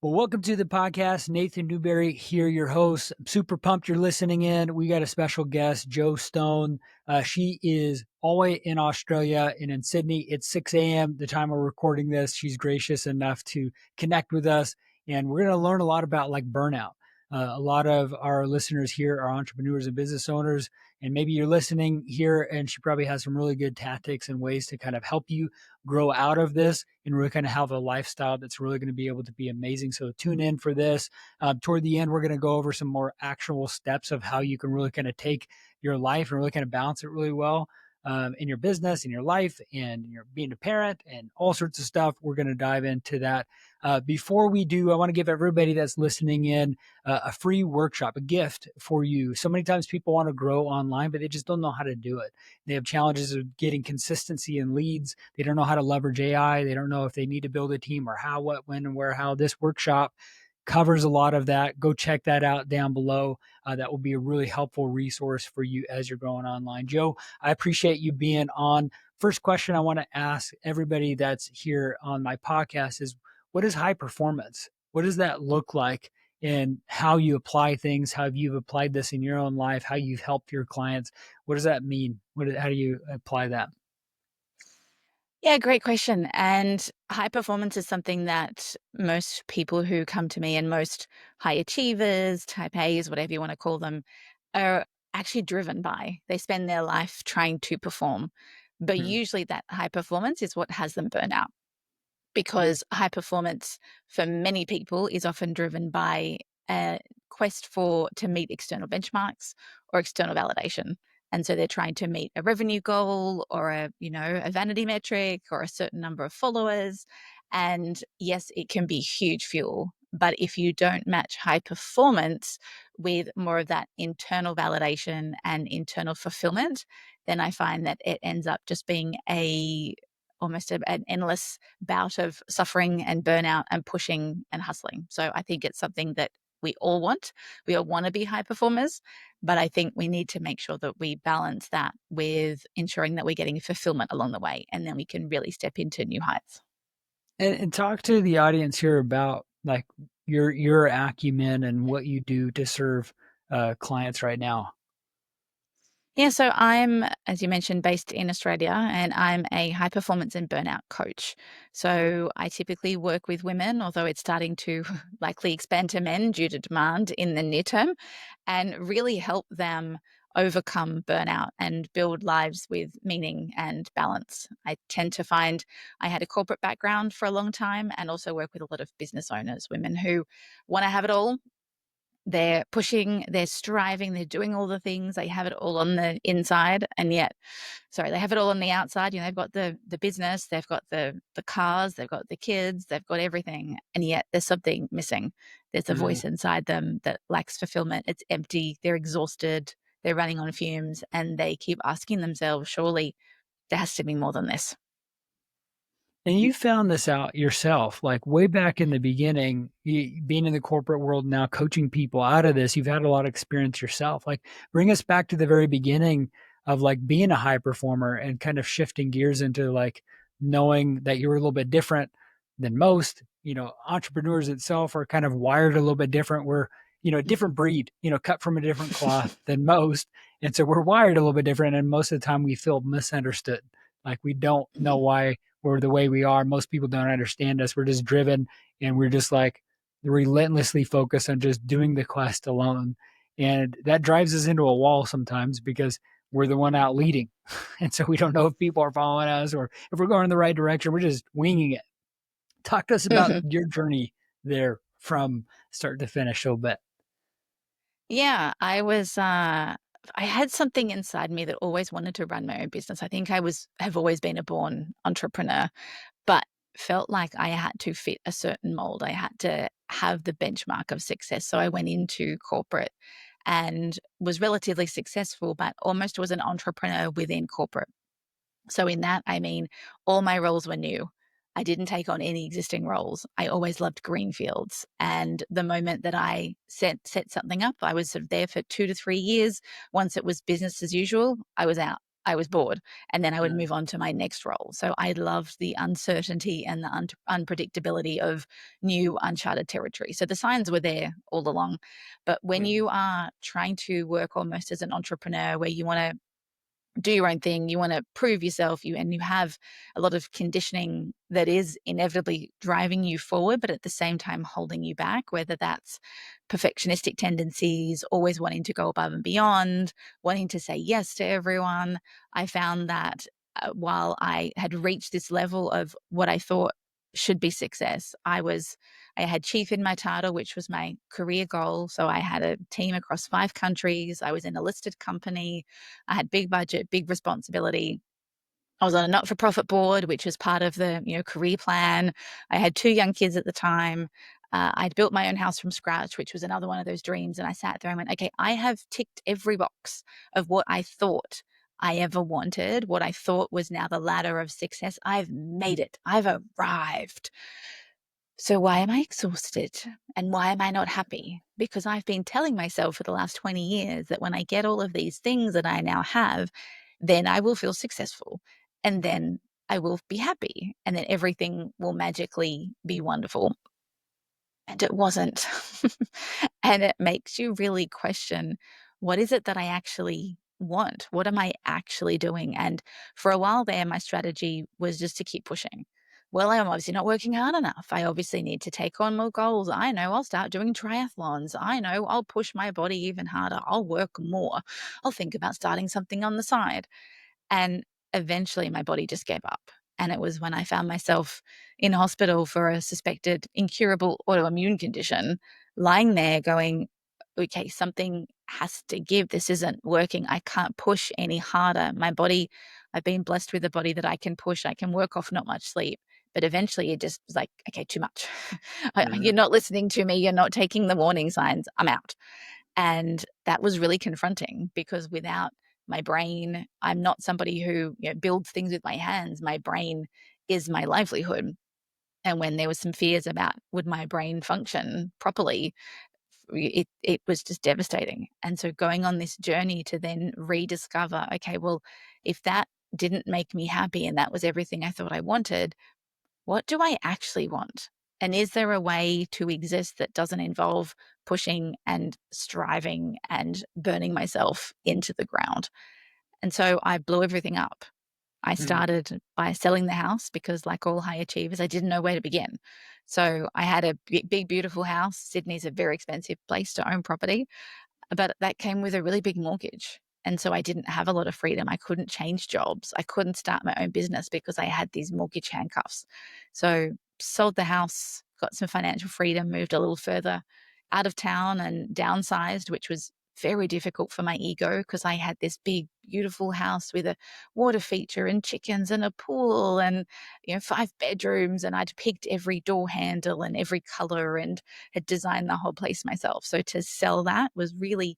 Well, welcome to the podcast. Nathan Newberry here, your host. I'm super pumped you're listening in. We got a special guest, Jo Stone. She is all the way in Australia and in Sydney. It's 6 a.m. the time we're recording this. She's gracious enough to connect with us, and we're going to learn a lot about like burnout. A lot of our listeners here are entrepreneurs and business owners, and maybe you're listening here, and she probably has some really good tactics and ways to kind of help you grow out of this and really kind of have a lifestyle that's really going to be able to be amazing. So tune in for this. Toward the end, we're going to go over some more actual steps of how you can really kind of take your life and really kind of balance it really well in your business, in your life, and you're being a parent and all sorts of stuff. We're going to dive into that. Before we do, I want to give everybody that's listening in a free workshop, a gift for you. So many times people want to grow online, but they just don't know how to do it. They have challenges of getting consistency in leads. They don't know how to leverage AI. They don't know if they need to build a team or how, what, when, and where, how. This workshop covers a lot of that. Go check that out down below. That will be a really helpful resource for you as you're growing online. Jo, I appreciate you being on. First question I want to ask everybody that's here on my podcast is, what is high performance? What does that look like? And how you apply things, how you've applied this in your own life, how you've helped your clients. What does that mean? How do you apply that? Yeah, great question. And high performance is something that most people who come to me and most high achievers, type A's, whatever you want to call them, are actually driven by. They spend their life trying to perform. But Hmm. usually that high performance is what has them burn out, because high performance for many people is often driven by a quest for to meet external benchmarks or external validation. And so they're trying to meet a revenue goal or a vanity metric or a certain number of followers. And yes, it can be huge fuel. But if you don't match high performance with more of that internal validation and internal fulfillment, then I find that it ends up just being an endless bout of suffering and burnout and pushing and hustling. So I think it's something that we all want. We all want to be high performers, but I think we need to make sure that we balance that with ensuring that we're getting fulfillment along the way, and then we can really step into new heights. And talk to the audience here about like your acumen and what you do to serve clients right now. Yeah, so I'm, as you mentioned, based in Australia, and I'm a high performance and burnout coach. So I typically work with women, although it's starting to likely expand to men due to demand in the near term, and really help them overcome burnout and build lives with meaning and balance. I tend to find I had a corporate background for a long time and also work with a lot of business owners, women who want to have it all. They're pushing, they're striving, they're doing all the things. They have it all on the inside, and yet, sorry, they have it all on the outside. They've got the business, they've got the cars, they've got the kids, they've got everything, and yet there's something missing. There's a Mm. voice inside them that lacks fulfillment. It's empty. They're exhausted. They're running on fumes, and they keep asking themselves, surely there has to be more than this. And you found this out yourself, like way back in the beginning, being in the corporate world now, coaching people out of this. You've had a lot of experience yourself. Like, bring us back to the very beginning of like being a high performer and kind of shifting gears into like knowing that you're a little bit different than most. Entrepreneurs itself are kind of wired a little bit different. We're, a different breed, cut from a different cloth than most. And so we're wired a little bit different. And most of the time we feel misunderstood. Like we don't know why we're the way we are. Most people don't understand us. We're just driven and we're just like relentlessly focused on just doing the quest alone. And that drives us into a wall sometimes because we're the one out leading. And so we don't know if people are following us or if we're going in the right direction. We're just winging it. Talk to us about your journey there from start to finish a little bit. Yeah, I had something inside me that always wanted to run my own business. I think have always been a born entrepreneur, but felt like I had to fit a certain mold. I had to have the benchmark of success. So I went into corporate and was relatively successful, but almost was an entrepreneur within corporate. So in that, I mean, all my roles were new. I didn't take on any existing roles. I always loved greenfields. And the moment that I set something up, I was sort of there for 2 to 3 years. Once it was business as usual, I was out. I was bored, and then I would Uh, move on to my next role. So I loved the uncertainty and the unpredictability of new uncharted territory. So the signs were there all along. But when you are trying to work almost as an entrepreneur where you want to do your own thing, you want to prove yourself, and you have a lot of conditioning that is inevitably driving you forward, but at the same time holding you back, whether that's perfectionistic tendencies, always wanting to go above and beyond, wanting to say yes to everyone. I found that while I had reached this level of what I thought should be success, I had chief in my title, which was my career goal. So I had a team across 5 countries. I was in a listed company. I had big budget, big responsibility. I was on a not-for-profit board, which was part of the career plan. I had 2 young kids at the time. I'd built my own house from scratch, which was another one of those dreams. And I sat there and went, okay, I have ticked every box of what I thought I ever wanted, what I thought was now the ladder of success. I've made it. I've arrived. So why am I exhausted? And why am I not happy? Because I've been telling myself for the last 20 years that when I get all of these things that I now have, then I will feel successful. And then I will be happy. And then everything will magically be wonderful. And it wasn't. And it makes you really question, what is it that I actually want? What am I actually doing? And for a while there, my strategy was just to keep pushing. Well, I'm obviously not working hard enough. I obviously need to take on more goals. I know I'll start doing triathlons. I know I'll push my body even harder. I'll work more. I'll think about starting something on the side. And eventually my body just gave up. And it was when I found myself in hospital for a suspected incurable autoimmune condition, lying there going, okay, something has to give. This isn't working. I can't push any harder. My body, I've been blessed with a body that I can push. I can work off not much sleep. But eventually it just was like, okay, too much. uh, You're not listening to me. You're not taking the warning signs. I'm out. And that was really confronting because without my brain, I'm not somebody who builds things with my hands. My brain is my livelihood. And when there was some fears about would my brain function properly, it was just devastating. And so going on this journey to then rediscover, okay, well, if that didn't make me happy and that was everything I thought I wanted, what do I actually want? And is there a way to exist that doesn't involve pushing and striving and burning myself into the ground? And so I blew everything up. I mm, started by selling the house because, like all high achievers, I didn't know where to begin. So I had a big, beautiful house. Sydney's a very expensive place to own property, but that came with a really big mortgage. And so I didn't have a lot of freedom. I couldn't change jobs. I couldn't start my own business because I had these mortgage handcuffs. So sold the house, got some financial freedom, moved a little further out of town and downsized, which was very difficult for my ego because I had this big, beautiful house with a water feature and chickens and a pool and 5 bedrooms. And I'd picked every door handle and every color and had designed the whole place myself. So to sell that was really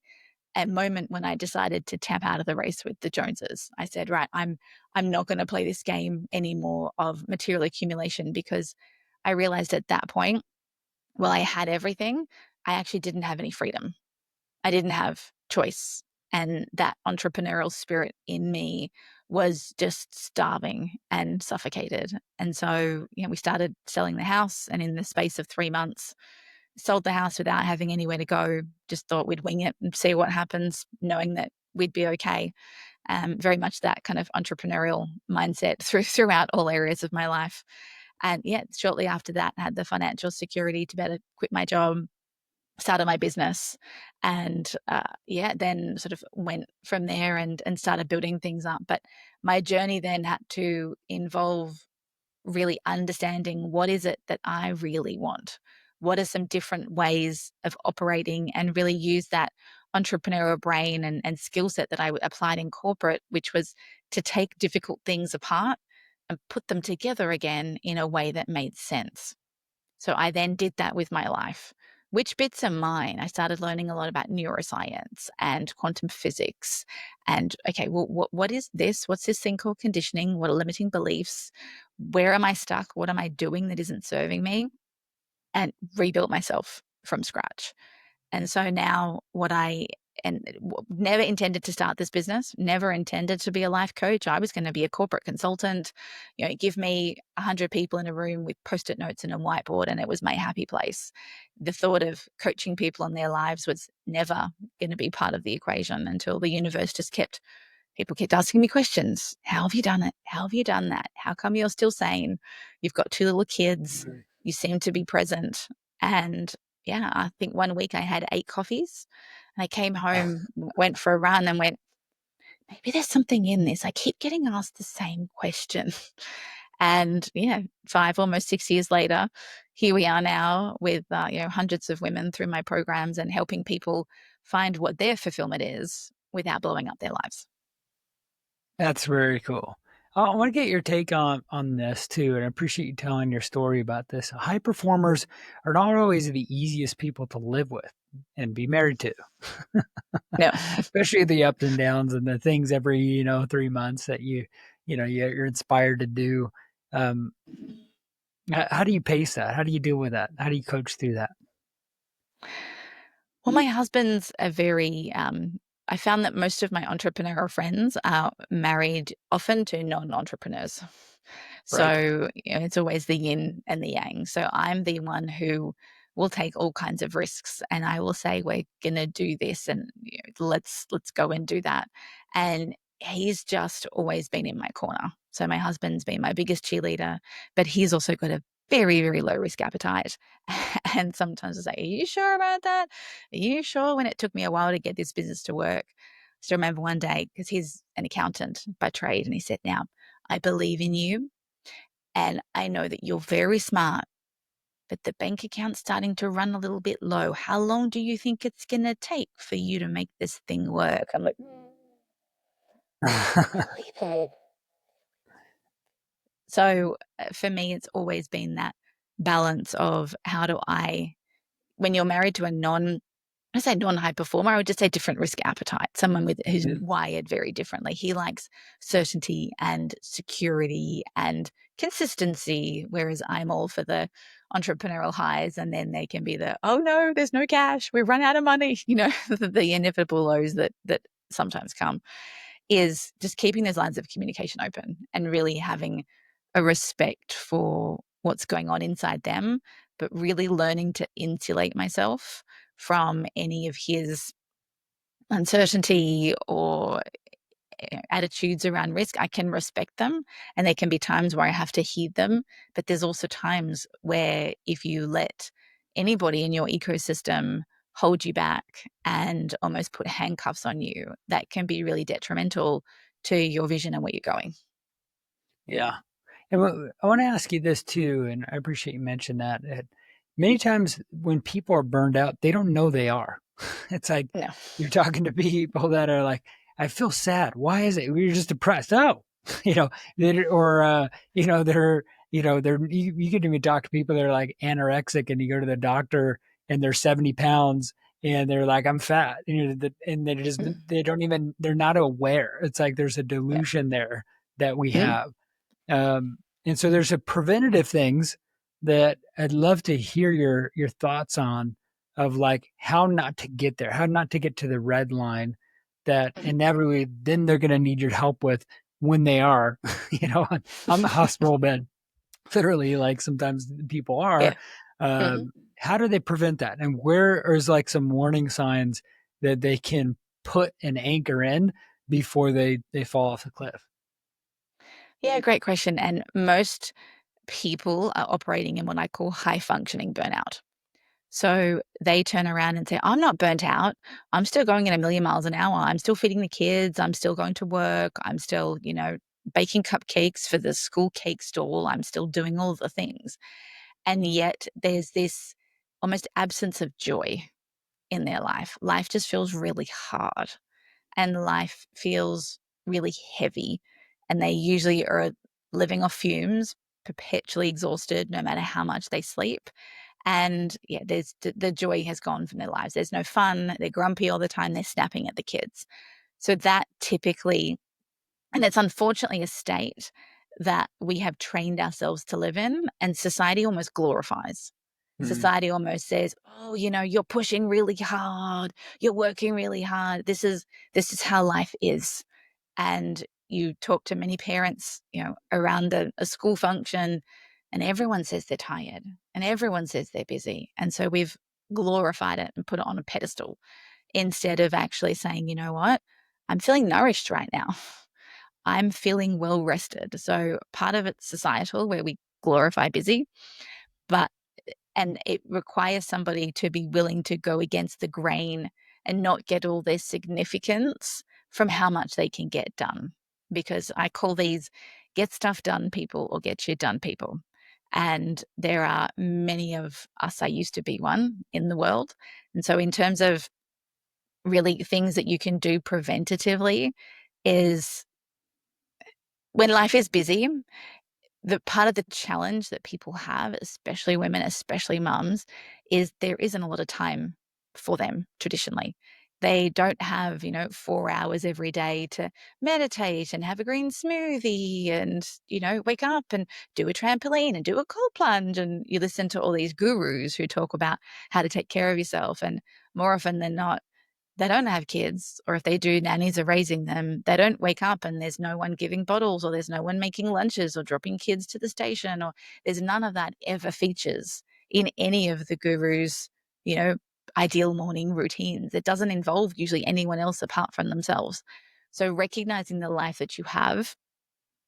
a moment when I decided to tap out of the race with the Joneses. I said, right, I'm not going to play this game anymore of material accumulation because I realized at that point, well, I had everything. I actually didn't have any freedom. I didn't have choice. And that entrepreneurial spirit in me was just starving and suffocated. And so, we started selling the house, and in the space of 3 months, sold the house without having anywhere to go. Just thought we'd wing it and see what happens, knowing that we'd be okay. Very much that kind of entrepreneurial mindset throughout all areas of my life. And yeah, shortly after that, I had the financial security to better quit my job, started my business, and yeah, then sort of went from there and started building things up. But my journey then had to involve really understanding what is it that I really want? What are some different ways of operating, and really use that entrepreneurial brain and skill set that I applied in corporate, which was to take difficult things apart and put them together again in a way that made sense. So I then did that with my life. Which bits are mine? I started learning a lot about neuroscience and quantum physics. And okay, well, what is this? What's this thing called conditioning? What are limiting beliefs? Where am I stuck? What am I doing that isn't serving me? And rebuilt myself from scratch. And so now what I and never intended to start this business, never intended to be a life coach. I was going to be a corporate consultant, give me 100 people in a room with post-it notes and a whiteboard, and it was my happy place. The thought of coaching people in their lives was never going to be part of the equation until the universe just people kept asking me questions. How have you done it? How have you done that? How come you're still sane? You've got 2 little kids. You seem to be present. And yeah, I think one week I had 8 coffees, and I came home, went for a run, and went, maybe there's something in this. I keep getting asked the same question. And 5, almost 6 years later, here we are now with hundreds of women through my programs and helping people find what their fulfillment is without blowing up their lives. That's very cool. I want to get your take on this too, and I appreciate you telling your story about this. High performers are not always the easiest people to live with and be married to, No. especially the ups and downs and the things every 3 months that you're inspired to do. Um, how do you pace that? How do you deal with that? How do you coach through that? Well, my husband's a very, I found that most of my entrepreneur friends are married often to non-entrepreneurs. Right. So, it's always the yin and the yang. So I'm the one who will take all kinds of risks, and I will say, we're gonna do this, and let's go and do that. And he's just always been in my corner. So my husband's been my biggest cheerleader, but he's also got a very, very low risk appetite. And sometimes I say, are you sure about that? Are you sure? When it took me a while to get this business to work, I still remember one day, because he's an accountant by trade, and he said, now, I believe in you, and I know that you're very smart, but the bank account's starting to run a little bit low. How long do you think it's going to take for you to make this thing work? I'm like, so for me, it's always been that balance of how do I, when you're married to a I say non-high performer, I would just say different risk appetite, someone who's wired very differently. He likes certainty and security and consistency, whereas I'm all for the entrepreneurial highs, and then they can be the, oh no, there's no cash, we've run out of money, the inevitable lows that sometimes come. Is just keeping those lines of communication open and really having a respect for what's going on inside them, but really learning to insulate myself from any of his uncertainty or attitudes around risk. I can respect them, and there can be times where I have to heed them, but there's also times where if you let anybody in your ecosystem hold you back and almost put handcuffs on you, that can be really detrimental to your vision and where you're going. Yeah. And I want to ask you this too, and I appreciate you mentioned that many times when people are burned out, they don't know they are. It's like No. you're talking to people that are like, I feel sad. Why is it? We're just depressed. Oh, you know, or, you can even talk to people that are like anorexic, and you go to the doctor and they're 70 pounds and they're like, I'm fat. And they don't even, they're not aware. It's like there's a Yeah. delusion there that we Mm. have. And so there's a preventative things that I'd love to hear your thoughts on, of like how not to get there, how not to get to the red line that inevitably then they're going to need your help with when they are, on the hospital bed, literally, like sometimes people are. Yeah. Um, how do they prevent that? And where is like some warning signs that they can put an anchor in before they fall off the cliff? Yeah, great question. And most people are operating in what I call high functioning burnout. So they turn around and say, I'm not burnt out. I'm still going at a million miles an hour. I'm still feeding the kids. I'm still going to work. I'm still, baking cupcakes for the school cake stall. I'm still doing all the things. And yet there's this almost absence of joy in their life. Life just feels really hard, and life feels really heavy. And they usually are living off fumes, perpetually exhausted, no matter how much they sleep. And yeah, there's the joy has gone from their lives. There's no fun. They're grumpy all the time. They're snapping at the kids. So that typically, and it's unfortunately a state that we have trained ourselves to live in, and society almost glorifies. Mm. Society almost says, "Oh, you're pushing really hard. You're working really hard. This is how life is." And you talk to many parents, around a school function, and everyone says they're tired and everyone says they're busy. And so we've glorified it and put it on a pedestal instead of actually saying, you know what? I'm feeling nourished right now. I'm feeling well rested. So part of it's societal where we glorify busy, but and it requires somebody to be willing to go against the grain and not get all their significance from how much they can get done. Because I call these get stuff done people or get shit done people. And there are many of us, I used to be one in the world. And so, in terms of really things that you can do preventatively, is when life is busy, the part of the challenge that people have, especially women, especially mums, is there isn't a lot of time for them traditionally. They don't have, 4 hours every day to meditate and have a green smoothie and, wake up and do a trampoline and do a cold plunge. And you listen to all these gurus who talk about how to take care of yourself. And more often than not, they don't have kids, or if they do, nannies are raising them. They don't wake up and there's no one giving bottles, or there's no one making lunches or dropping kids to the station, or there's none of that ever features in any of the gurus, you know, ideal morning routines. It doesn't involve usually anyone else apart from themselves. So recognizing the life that you have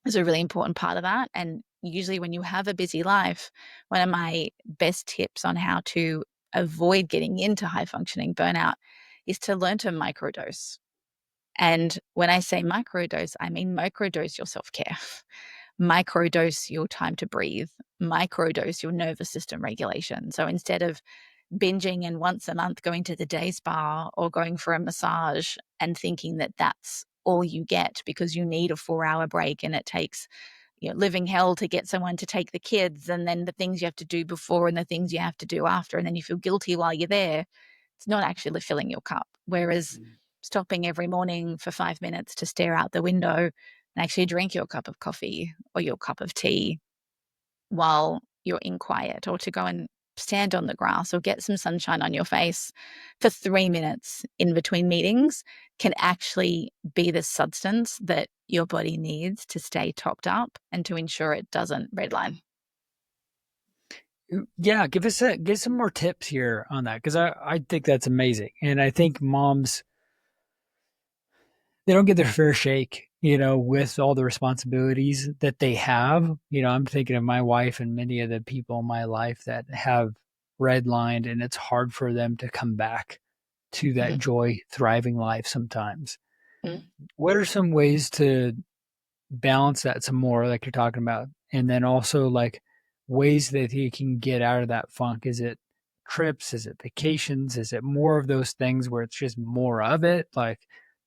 is a really important part of that. And usually when you have a busy life, one of my best tips on how to avoid getting into high functioning burnout is to learn to microdose. And when I say microdose, I mean microdose your self care, microdose your time to breathe, microdose your nervous system regulation. So instead of binging and once a month going to the day spa or going for a massage and thinking that that's all you get because you need a 4 hour break and it takes living hell to get someone to take the kids, and then the things you have to do before and the things you have to do after, and then you feel guilty while you're there. It's not actually filling your cup. Whereas stopping every morning for 5 minutes to stare out the window and actually drink your cup of coffee or your cup of tea while you're in quiet, or to go and stand on the grass or get some sunshine on your face for 3 minutes in between meetings can actually be the substance that your body needs to stay topped up and to ensure it doesn't redline. Yeah, give some more tips here on that because I think that's amazing, and I think moms they don't get their fair shake, with all the responsibilities that they have. I'm thinking of my wife and many of the people in my life that have redlined, and it's hard for them to come back to that Mhm. joy, thriving life sometimes. Mm. What are some ways to balance that some more, like you're talking about? And then also, like, ways that he can get out of that funk. Is it trips? Is it vacations? Is it more of those things where it's just more of it? Like,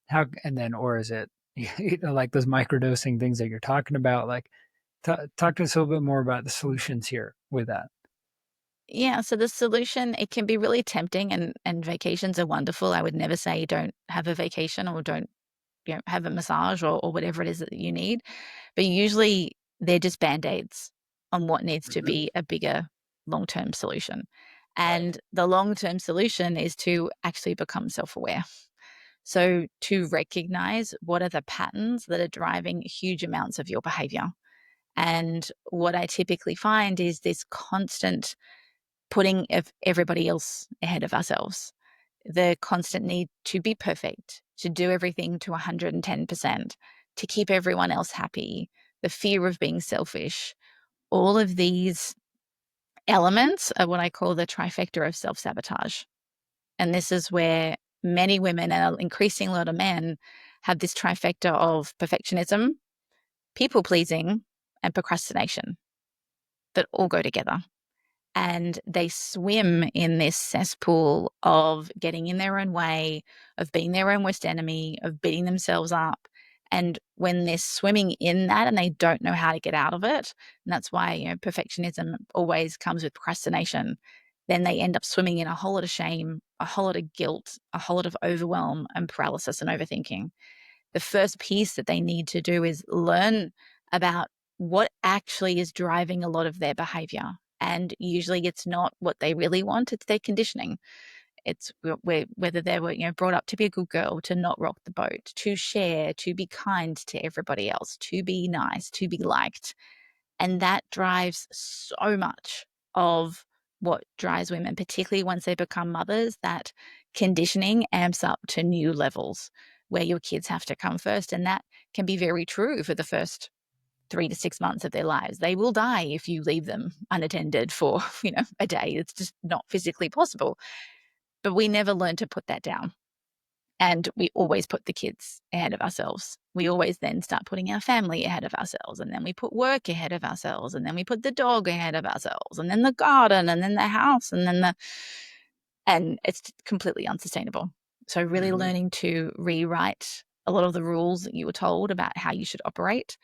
how, and then, or is it, like those microdosing things that you're talking about? Like, talk to us a little bit more about the solutions here with that. Yeah, so the solution, it can be really tempting, and vacations are wonderful. I would never say don't have a vacation or don't have a massage or whatever it is that you need. But usually they're just band-aids on what needs to Mhm. be a bigger long-term solution. Right. And the long-term solution is to actually become self-aware. So to recognize what are the patterns that are driving huge amounts of your behavior. And what I typically find is this constant putting of everybody else ahead of ourselves, the constant need to be perfect, to do everything to 110%, to keep everyone else happy, the fear of being selfish. All of these elements are what I call the trifecta of self sabotage. And this is where many women and an increasing lot of men have this trifecta of perfectionism, people pleasing, and procrastination that all go together. And they swim in this cesspool of getting in their own way, of being their own worst enemy, of beating themselves up. And when they're swimming in that and they don't know how to get out of it, and that's why, perfectionism always comes with procrastination, then they end up swimming in a whole lot of shame, a whole lot of guilt, a whole lot of overwhelm and paralysis and overthinking. The first piece that they need to do is learn about what actually is driving a lot of their behavior. And usually it's not what they really want, it's their conditioning. It's whether they were, brought up to be a good girl, to not rock the boat, to share, to be kind to everybody else, to be nice, to be liked. And that drives so much of what drives women, particularly once they become mothers. That conditioning amps up to new levels where your kids have to come first. And that can be very true for the first 3 to 6 months of their lives. They will die if you leave them unattended for, a day. It's just not physically possible. But we never learn to put that down. And we always put the kids ahead of ourselves. We always then start putting our family ahead of ourselves. And then we put work ahead of ourselves. And then we put the dog ahead of ourselves. And then the garden. And then the house. And it's completely unsustainable. So really Mhm. learning to rewrite a lot of the rules that you were told about how you should operate,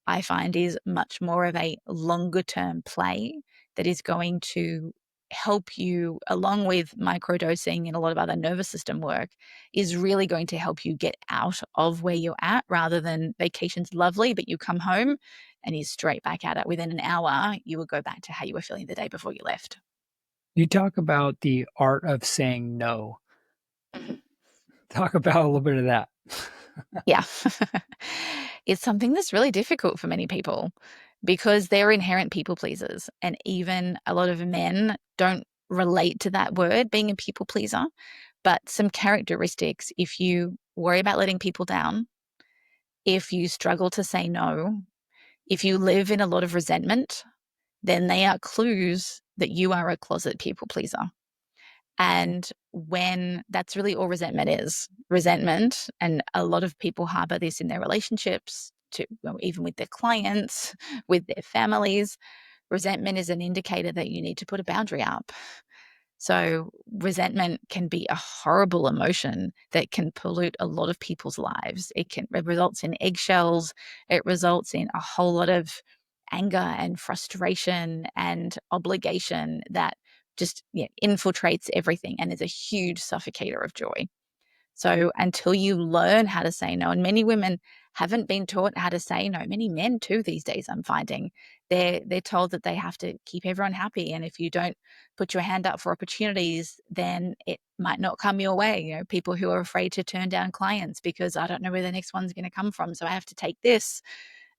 I find is much more of a longer term play that is going to help you, along with microdosing and a lot of other nervous system work, is really going to help you get out of where you're at, rather than vacation's lovely, but you come home and you're straight back at it. Within an hour, you will go back to how you were feeling the day before you left. You talk about the art of saying no. Mhm. Talk about a little bit of that. Yeah. It's something that's really difficult for many people because they're inherent people pleasers. And even a lot of men don't relate to that word, being a people pleaser. But some characteristics: if you worry about letting people down, if you struggle to say no, if you live in a lot of resentment, then they are clues that you are a closet people pleaser. And when that's really all resentment is, resentment, and a lot of people harbor this in their relationships, to well, even with their clients, with their families. Resentment is an indicator that you need to put a boundary up. So resentment can be a horrible emotion that can pollute a lot of people's lives. It results in eggshells. It results in a whole lot of anger and frustration and obligation that just infiltrates everything and is a huge suffocator of joy. So until you learn how to say no, and many women haven't been taught how to say no. Many men too these days, I'm finding they're told that they have to keep everyone happy, and if you don't put your hand up for opportunities, then it might not come your way. People who are afraid to turn down clients because I don't know where the next one's going to come from, so I have to take this,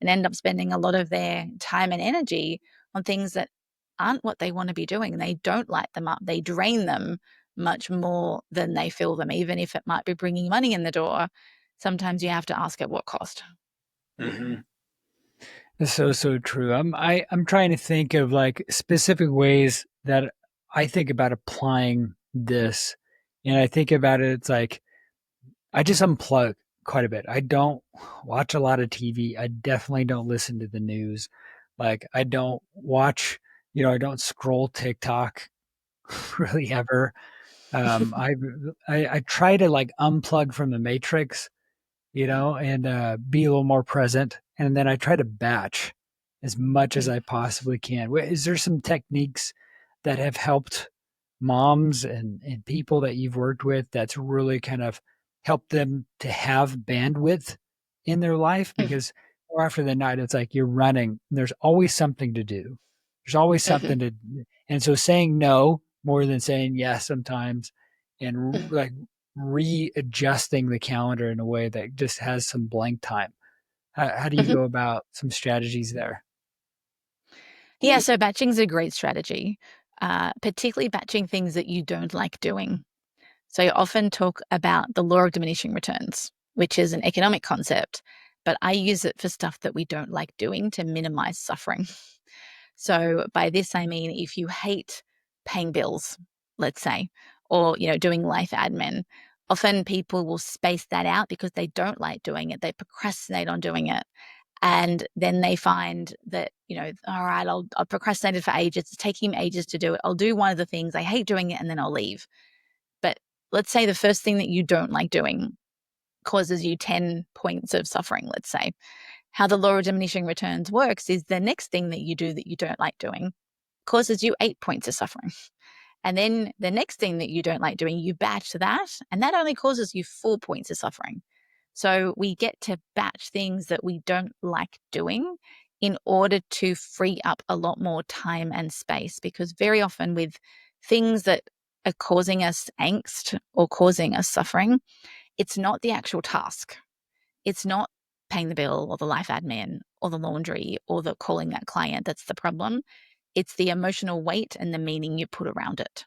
and end up spending a lot of their time and energy on things that aren't what they want to be doing. They don't light them up. They drain them much more than they fill them, even if it might be bringing money in the door. Sometimes you have to ask at what cost. Mhm. That's so true. I'm trying to think of like specific ways that I think about applying this, and I think about it. It's like I just unplug quite a bit. I don't watch a lot of TV. I definitely don't listen to the news. Like I don't watch, I don't scroll TikTok really ever. Um, I I try to like unplug from the matrix, and be a little more present. And then I try to batch as much as I possibly can. Is there some techniques that have helped moms and people that you've worked with that's really kind of helped them to have bandwidth in their life? Because more after the night, it's like you're running. And there's always something to do. There's always Mhm. something to, and so saying no more than saying yes sometimes, and Mhm. like readjusting the calendar in a way that just has some blank time. How do you Mhm. go about some strategies there? Yeah, so batching's a great strategy, particularly batching things that you don't like doing. So you often talk about the law of diminishing returns, which is an economic concept, but I use it for stuff that we don't like doing to minimize suffering. So by this I mean if you hate paying bills, let's say, or doing life admin, often people will space that out because they don't like doing it. They procrastinate on doing it. And then they find that, all right, I'll procrastinate it for ages. It's taking me ages to do it. I'll do one of the things. I hate doing it and then I'll leave. But let's say the first thing that you don't like doing causes you 10 points of suffering, let's say. How the law of diminishing returns works is the next thing that you do that you don't like doing causes you 8 points of suffering. And then the next thing that you don't like doing, you batch that, and that only causes you 4 points of suffering. So we get to batch things that we don't like doing in order to free up a lot more time and space. Because very often, with things that are causing us angst or causing us suffering, it's not the actual task. It's not paying the bill or the life admin or the laundry or the calling that client that's the problem. It's the emotional weight and the meaning you put around it.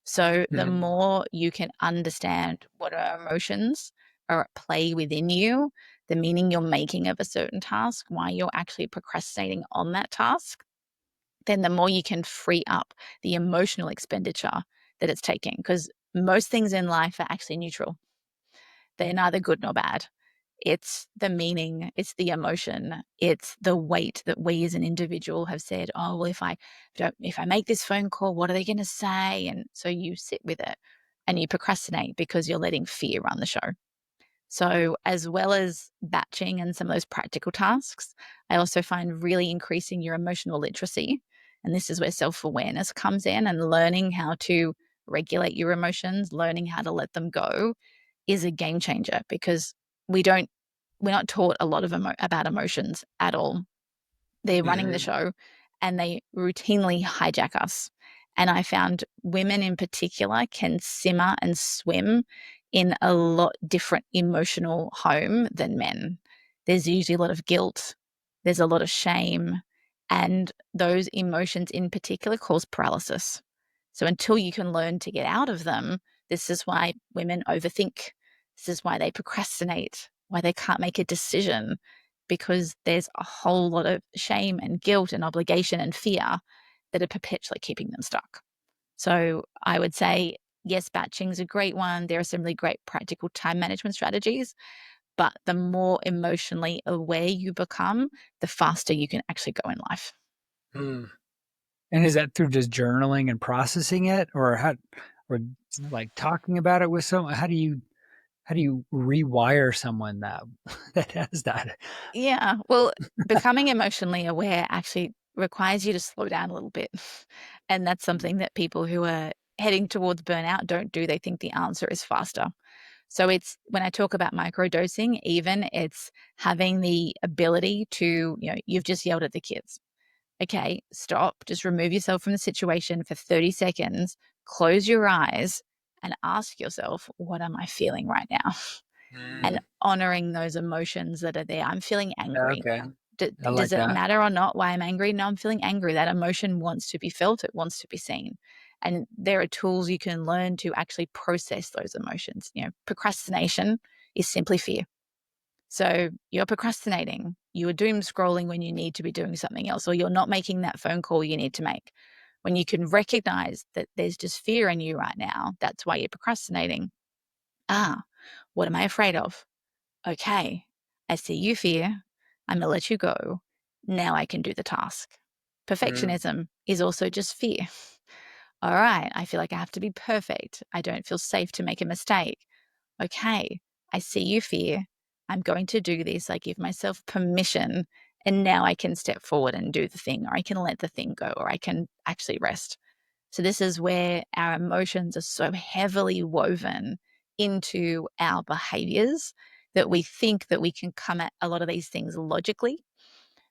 So the Mhm. more you can understand what our emotions are at play within you, the meaning you're making of a certain task, why you're actually procrastinating on that task, then the more you can free up the emotional expenditure that it's taking. Because most things in life are actually neutral. They're neither good nor bad. It's the meaning, it's the emotion, it's the weight that we as an individual have said, oh, well, if I make this phone call, what are they going to say? And so you sit with it and you procrastinate because you're letting fear run the show. So, as well as batching and some of those practical tasks, I also find really increasing your emotional literacy. And this is where self awareness comes in, and learning how to regulate your emotions, learning how to let them go is a game changer, because we don't, we're not taught a lot of about emotions at all. They're running the Mhm. show and they routinely hijack us. And I found women in particular can simmer and swim in a lot different emotional home than men. There's usually a lot of guilt, there's a lot of shame, and those emotions in particular cause paralysis. So until you can learn to get out of them, this is why women overthink. This is why they procrastinate, why they can't make a decision, because there's a whole lot of shame and guilt and obligation and fear that are perpetually keeping them stuck. So I would say, yes, batching is a great one. There are some really great practical time management strategies, but the more emotionally aware you become, the faster you can actually go in life. Mm. And is that through just journaling and processing it, or or like talking about it with someone? How do you rewire someone that that has that? Yeah. Well, becoming emotionally aware actually requires you to slow down a little bit. And that's something that people who are heading towards burnout don't do. They think the answer is faster. So it's when I talk about microdosing, even it's having the ability to, you've just yelled at the kids. Okay, stop, just remove yourself from the situation for 30 seconds, close your eyes, and ask yourself, what am I feeling right now? And Mm. honoring those emotions that are there. I'm feeling angry. Okay, I Does like it that. matter or not why I'm angry? No, I'm feeling angry. That emotion wants to be felt, it wants to be seen. And there are tools you can learn to actually process those emotions. Procrastination is simply fear. So you're procrastinating, you are doom scrolling when you need to be doing something else, or you're not making that phone call you need to make. When you can recognize that there's just fear in you right now, that's why you're procrastinating. Ah, what am I afraid of? Okay, I see you fear. I'm going to let you go. Now I can do the task. Mm. Perfectionism is also just fear. All right, I feel like I have to be perfect. I don't feel safe to make a mistake. Okay, I see you fear. I'm going to do this. I give myself permission. And now I can step forward and do the thing, or I can let the thing go, or I can actually rest. So, this is where our emotions are so heavily woven into our behaviors that we think that we can come at a lot of these things logically,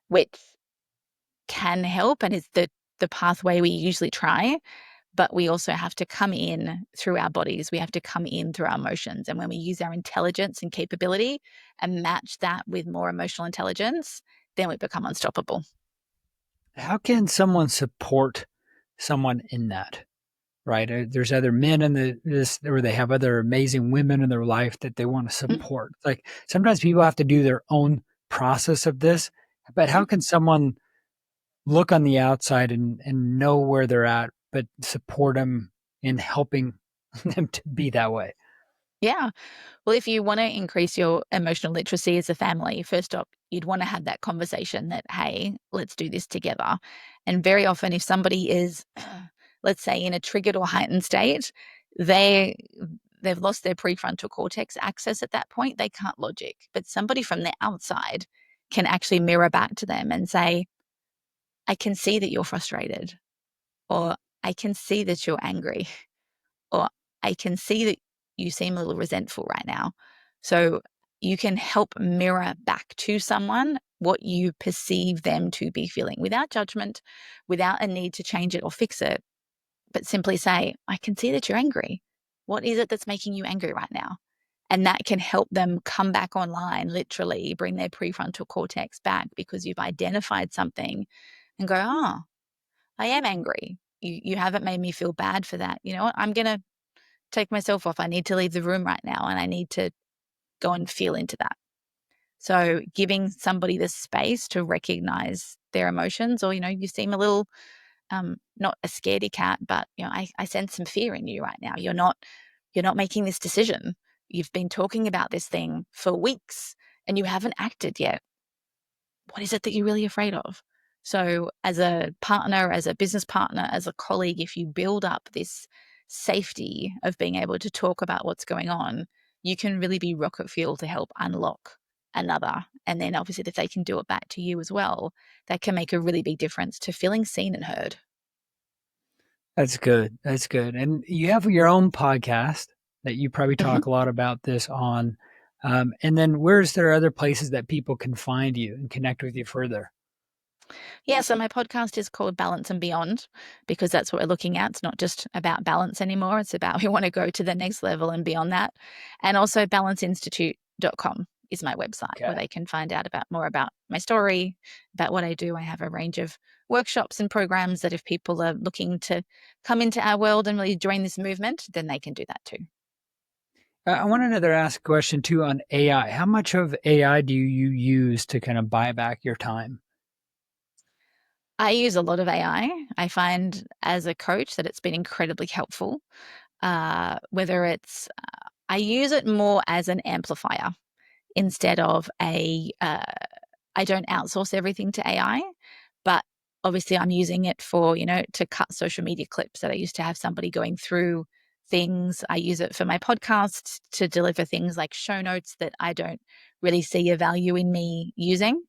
which can help and is the pathway we usually try. But we also have to come in through our bodies. We have to come in through our emotions. And when we use our intelligence and capability and match that with more emotional intelligence, then we become unstoppable. How can someone support someone in that? Right? There's other men in this, or they have other amazing women in their life that they want to Mm, support. Like sometimes people have to do their own process of this, but mm. how can someone look on the outside and know where they're at, but support them in helping them to be that way? Yeah. Well, if you want to increase your emotional literacy as a family, first off, you'd want to have that conversation that, hey, let's do this together. And very often, if somebody is, let's say, in a triggered or heightened state, they they've lost their prefrontal cortex access at that point. They can't logic. But somebody from the outside can actually mirror back to them and say, I can see that you're frustrated, or I can see that you're angry, or I can see that you seem a little resentful right now. So you can help mirror back to someone what you perceive them to be feeling without judgment, without a need to change it or fix it, but simply say, I can see that you're angry. What is it that's making you angry right now? And that can help them come back online, literally bring their prefrontal cortex back because you've identified something and go, oh, I am angry. You haven't made me feel bad for that. You know what? I'm going to take myself off. I need to leave the room right now and I need to go and feel into that. So giving somebody the space to recognize their emotions, or, you seem a little, not a scaredy cat, but, I sense some fear in you right now. You're not making this decision. You've been talking about this thing for weeks and you haven't acted yet. What is it that you're really afraid of? So as a partner, as a business partner, as a colleague, if you build up this safety of being able to talk about what's going on, you can really be rocket fuel to help unlock another. And then obviously if they can do it back to you as well, that can make a really big difference to feeling seen and heard. That's good. That's good. And you have your own podcast that you probably Mhm. talk a lot about this on. And then where's there other places that people can find you and connect with you further? Yeah, so my podcast is called Balance and Beyond because that's what we're looking at. It's not just about balance anymore. It's about we want to go to the next level and beyond that. And also balanceinstitute.com is my website where Okay. they can find out about more about my story, about what I do. I have a range of workshops and programs that if people are looking to come into our world and really join this movement, then they can do that too. I wanted to ask a question too on AI. How much of AI do you use to kind of buy back your time? I use a lot of AI. I find as a coach that it's been incredibly helpful. Whether it's, I use it more as an amplifier instead of I don't outsource everything to AI, but obviously I'm using it for, to cut social media clips that I used to have somebody going through things. I use it for my podcast to deliver things like show notes that I don't really see a value in me using.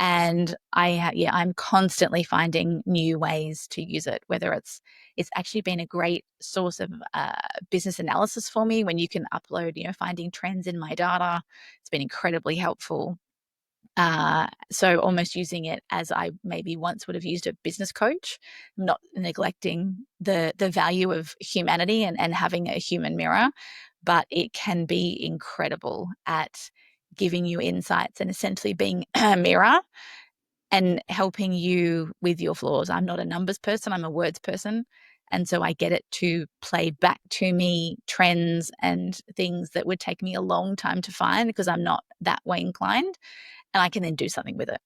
And I'm constantly finding new ways to use it, whether it's actually been a great source of business analysis for me when you can upload, finding trends in my data. It's been incredibly helpful. So almost using it as I maybe once would have used a business coach, not neglecting the value of humanity and having a human mirror, but it can be incredible at giving you insights and essentially being a mirror and helping you with your flaws. I'm not a numbers person, I'm a words person. And so I get it to play back to me trends and things that would take me a long time to find because I'm not that way inclined. And I can then do something with it.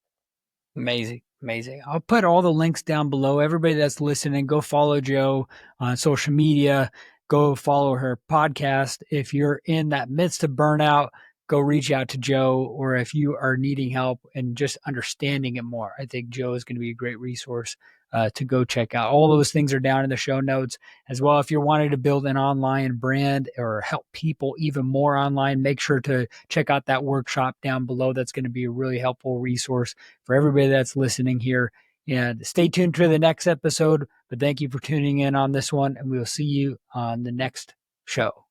Amazing. Amazing. I'll put all the links down below. Everybody that's listening, go follow Joe on social media. Go follow her podcast. If you're in that midst of burnout, go reach out to Joe. Or if you are needing help and just understanding it more, I think Joe is going to be a great resource to go check out. All those things are down in the show notes as well. If you're wanting to build an online brand or help people even more online, make sure to check out that workshop down below. That's going to be a really helpful resource for everybody that's listening here. And stay tuned to the next episode. But thank you for tuning in on this one, and we will see you on the next show.